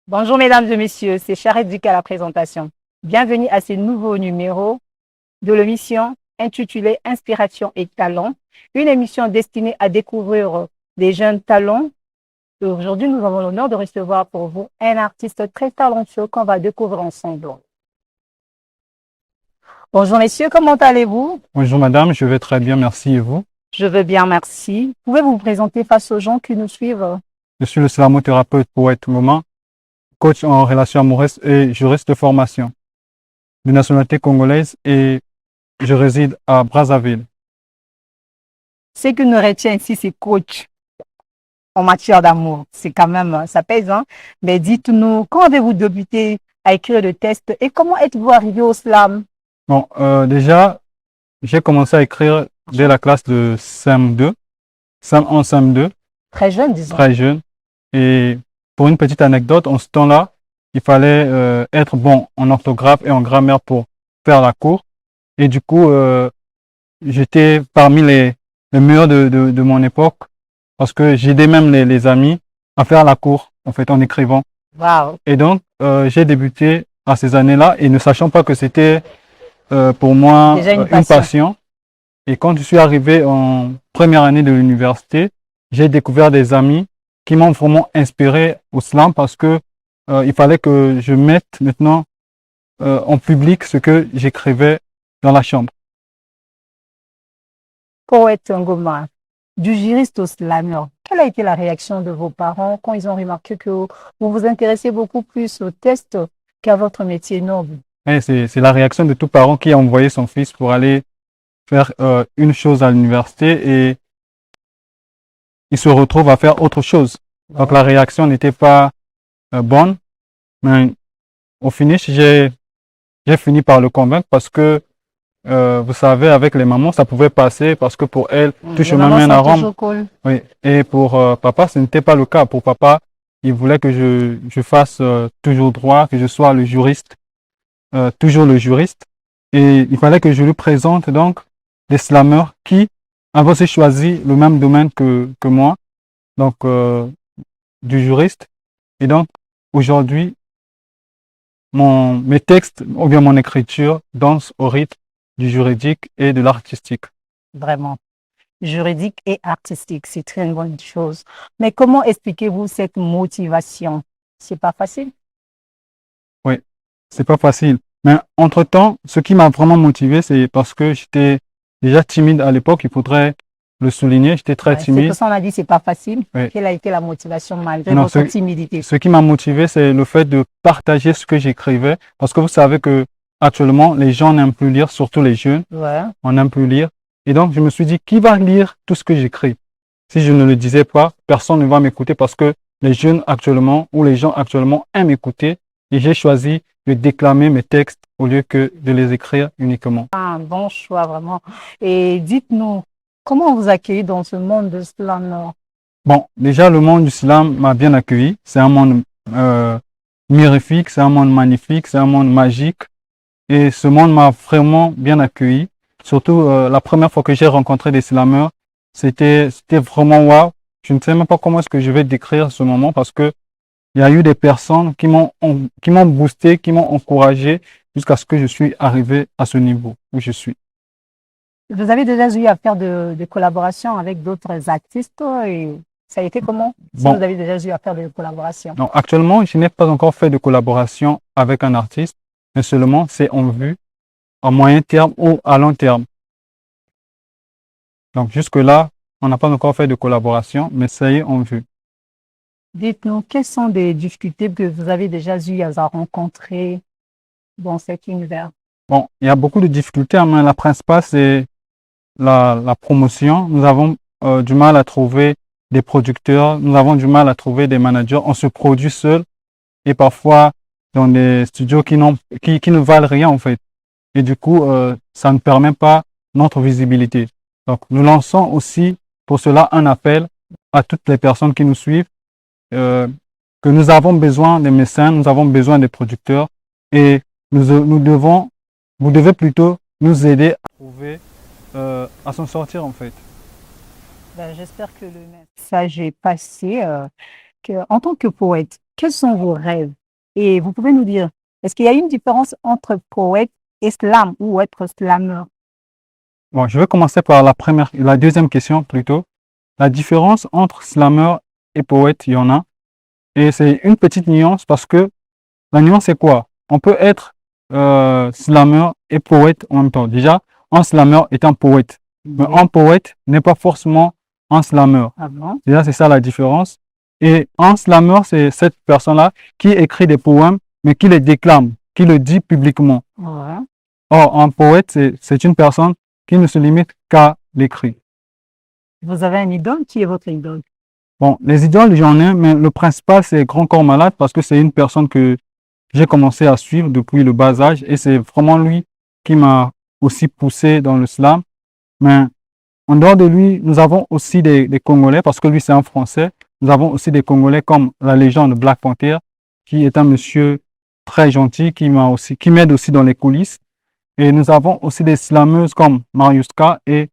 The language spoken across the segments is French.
Bonjour mesdames et messieurs, c'est Charette Duc à la présentation. Bienvenue à ce nouveau numéro de l'émission intitulée Inspiration et talent, une émission destinée à découvrir des jeunes talents. Et aujourd'hui, nous avons l'honneur de recevoir pour vous un artiste très talentueux qu'on va découvrir ensemble. Bonjour messieurs, comment allez-vous? Bonjour madame, je vais très bien, merci et vous? Je vais bien, merci. Pouvez-vous vous présenter face aux gens qui nous suivent? Je suis le slamothérapeute poète Mouma, coach en relations amoureuses et juriste de formation, de nationalité congolaise et je réside à Brazzaville. Ce qui nous retient ici, c'est coach en matière d'amour. C'est quand même, ça pèse, hein? Mais dites-nous, quand avez-vous débuté à écrire le texte et comment êtes-vous arrivé au slam? Bon, déjà, j'ai commencé à écrire dès la classe de CM2, CM1, CM2, Très jeune, disons. très jeune. Et pour une petite anecdote, en ce temps-là, il fallait être bon en orthographe et en grammaire pour faire la cour. Et du coup, j'étais parmi les meilleurs de mon époque parce que j'aidais même les amis à faire la cour, en fait, en écrivant. Waouh, Et donc, j'ai débuté à ces années-là et ne sachant pas que c'était pour moi déjà une une passion. passion. Et quand je suis arrivé en première année de l'université, j'ai découvert des amis qui m'ont vraiment inspiré au slam parce que il fallait que je mette maintenant en public ce que j'écrivais dans la chambre. Poète Ngoma, du juriste au slammer, quelle a été la réaction de vos parents quand ils ont remarqué que vous vous intéressez beaucoup plus au test qu'à votre métier noble? Et c'est la réaction de tout parent qui a envoyé son fils pour aller faire une chose à l'université et il se retrouve à faire autre chose. Donc la réaction n'était pas bonne, mais au finish, j'ai fini par le convaincre parce que, vous savez, avec les mamans, ça pouvait passer parce que pour elles, tout Les chemin mamans mène sont à Rome. toujours cool. Oui. Et pour papa, ce n'était pas le cas. Pour papa, il voulait que je fasse toujours droit, que je sois le juriste, toujours le juriste. Et il fallait que je lui présente donc des slameurs qui avaient aussi choisi le même domaine que moi, donc du juriste. Et donc, aujourd'hui, mes textes ou bien mon écriture dansent au rythme du juridique et de l'artistique. Vraiment. Juridique et artistique, c'est très une bonne chose. Mais comment expliquez-vous cette motivation? C'est pas facile. Oui, c'est pas facile. Mais entre-temps, ce qui m'a vraiment motivé, c'est parce que j'étais déjà timide à l'époque, il faudrait le souligner, j'étais très Ouais, c'est pour timide. ça qu'on a dit c'est pas facile. Oui. Quelle a été la motivation malgré Non, votre timidité? ce qui m'a motivé, c'est le fait de partager ce que j'écrivais. Parce que vous savez que actuellement, les gens n'aiment plus lire, surtout les jeunes, Ouais. on n'aime plus lire. Et donc, je me suis dit, qui va lire tout ce que j'écris? Si je ne le disais pas, personne ne va m'écouter parce que les jeunes actuellement ou les gens actuellement aiment écouter. Et j'ai choisi de déclamer mes textes au lieu que de les écrire uniquement. Un bon choix, vraiment. Et dites-nous, comment vous accueillez dans ce monde de slam? Bon, déjà, le monde du slam m'a bien accueilli. C'est un monde mirifique, c'est un monde magnifique, c'est un monde magique. Et ce monde m'a vraiment bien accueilli. Surtout, la première fois que j'ai rencontré des slameurs, c'était vraiment waouh. Je ne sais même pas comment est-ce que je vais décrire ce moment parce que il y a eu des personnes qui m'ont boosté, qui m'ont encouragé jusqu'à ce que je suis arrivé à ce niveau où je suis. Vous avez déjà eu à faire de collaborations avec d'autres artistes et ça a été comment? Si vous Bon, avez déjà eu à faire de collaborations. donc actuellement, je n'ai pas encore fait de collaboration avec un artiste, mais seulement c'est en vue, à moyen terme ou à long terme. Donc jusque-là, on n'a pas encore fait de collaboration, mais ça y est en vue. Dites-nous, quelles sont des difficultés que vous avez déjà eu à rencontrer dans cet univers? Bon, il y a beaucoup de difficultés, hein, mais la principale, c'est la promotion. Nous avons du mal à trouver des producteurs, nous avons du mal à trouver des managers. On se produit seul et parfois dans des studios qui ne valent rien en fait. Et du coup, ça ne permet pas notre visibilité. Donc, nous lançons aussi pour cela un appel à toutes les personnes qui nous suivent, euh, que nous avons besoin des médecins, nous avons besoin des producteurs et vous devez plutôt nous aider à trouver, à s'en sortir en fait. Ben, j'espère que le message est passé. En tant que poète, quels sont vos rêves? Et vous pouvez nous dire, est-ce qu'il y a une différence entre poète et slam ou être slammer? Bon, je vais commencer par la deuxième question plutôt. La différence entre slammer et poète, il y en a. Et c'est une petite nuance parce que la nuance, c'est quoi? On peut être slammer et poète en même temps. Déjà, un slammer est un poète. Mais Oui. un poète n'est pas forcément un slammer. Ah bon? Déjà, c'est ça la différence. Et un slammer, c'est cette personne-là qui écrit des poèmes, mais qui les déclame, qui le dit publiquement. Ouais. Or, un poète, c'est une personne qui ne se limite qu'à l'écrit. Vous avez un idole? Qui est votre idole? Bon, les idoles, j'en ai, mais le principal, c'est Grand Corps Malade parce que c'est une personne que j'ai commencé à suivre depuis le bas âge et c'est vraiment lui qui m'a aussi poussé dans le slam. Mais en dehors de lui, nous avons aussi des Congolais parce que lui, c'est un Français. Nous avons aussi des Congolais comme la légende Black Panther, qui est un monsieur très gentil, qui m'aide aussi dans les coulisses. Et nous avons aussi des slameuses comme Mariuska et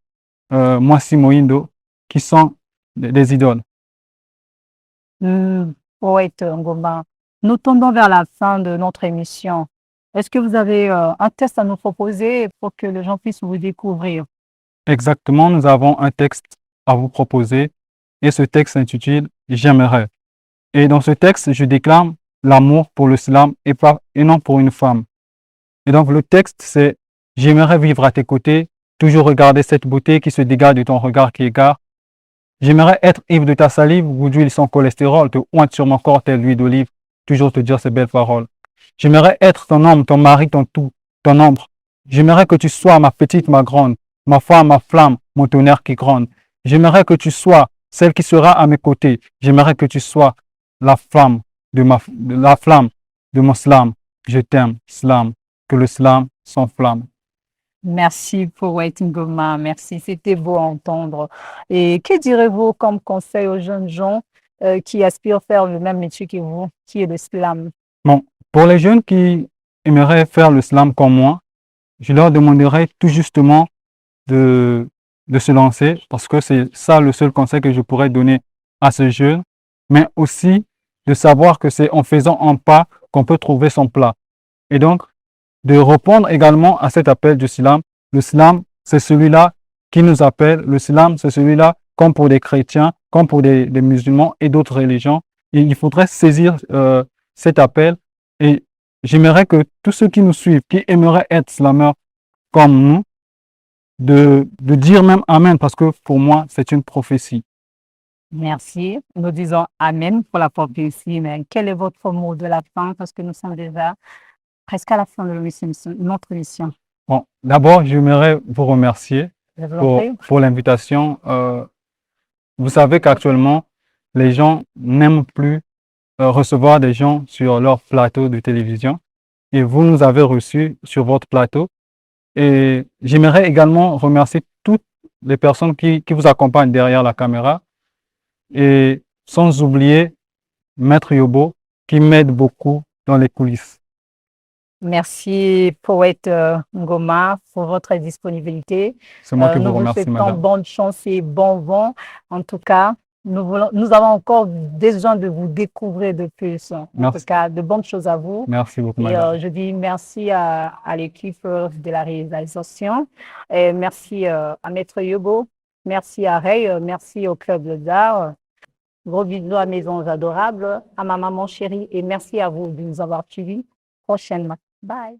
Mwasi Moindo, qui sont des idoles. Poète Ngoma, nous tendons vers la fin de notre émission. Est-ce que vous avez un test à nous proposer pour que les gens puissent vous découvrir? Exactement, nous avons un texte à vous proposer et ce texte s'intitule J'aimerais. Et dans ce texte, je déclame l'amour pour le slam et non pour une femme. Et donc le texte, c'est J'aimerais vivre à tes côtés, toujours regarder cette beauté qui se dégage de ton regard qui égare. J'aimerais être ivre de ta salive ou d'huile sans cholestérol, te oindre sur mon corps telle l'huile d'olive, toujours te dire ces belles paroles. J'aimerais être ton homme, ton mari, ton tout, ton ombre. J'aimerais que tu sois ma petite, ma grande, ma femme, ma flamme, mon tonnerre qui gronde. J'aimerais que tu sois celle qui sera à mes côtés. J'aimerais que tu sois la flamme la flamme de mon slam. Je t'aime, slam, que le slam s'enflamme. Merci, Poète Ngoma. Merci, c'était beau à entendre. Et que direz-vous comme conseil aux jeunes gens qui aspirent à faire le même métier que vous, qui est le slam? Bon, pour les jeunes qui aimeraient faire le slam comme moi, je leur demanderais tout justement de, de se lancer parce que c'est ça le seul conseil que je pourrais donner à ces jeunes, mais aussi de savoir que c'est en faisant un pas qu'on peut trouver son plat. Et donc, de répondre également à cet appel du slam. Le slam, c'est celui-là qui nous appelle. Le slam, c'est celui-là, comme pour des chrétiens, comme pour des musulmans et d'autres religions. Il faudrait saisir cet appel et j'aimerais que tous ceux qui nous suivent, qui aimeraient être slameurs comme nous, de dire même Amen parce que pour moi, c'est une prophétie. Merci. Nous disons Amen pour la prophétie, mais quel est votre mot de la fin parce que nous sommes déjà presque à la fin de notre émission. Bon, d'abord, j'aimerais vous remercier Je vous en prie. pour l'invitation. Vous savez qu'actuellement, les gens n'aiment plus recevoir des gens sur leur plateau de télévision et vous nous avez reçus sur votre plateau. Et j'aimerais également remercier toutes les personnes qui vous accompagnent derrière la caméra et sans oublier Maître Yobo qui m'aide beaucoup dans les coulisses. Merci, Poète Ngoma, pour votre disponibilité. C'est moi qui vous Nous vous remercie, souhaitons madame. bonne chance et bon vent. En tout cas, nous avons encore besoin de vous découvrir de plus. En Merci. tout cas, de bonnes choses à vous. Merci beaucoup, Et madame. je dis merci à l'équipe de la réalisation. Et merci à Maître Yobo. Merci à Ray. Merci au Club d'art. Gros bisous à mes anges adorables, à ma maman chérie. Et merci à vous de nous avoir suivis. Prochainement. Bye.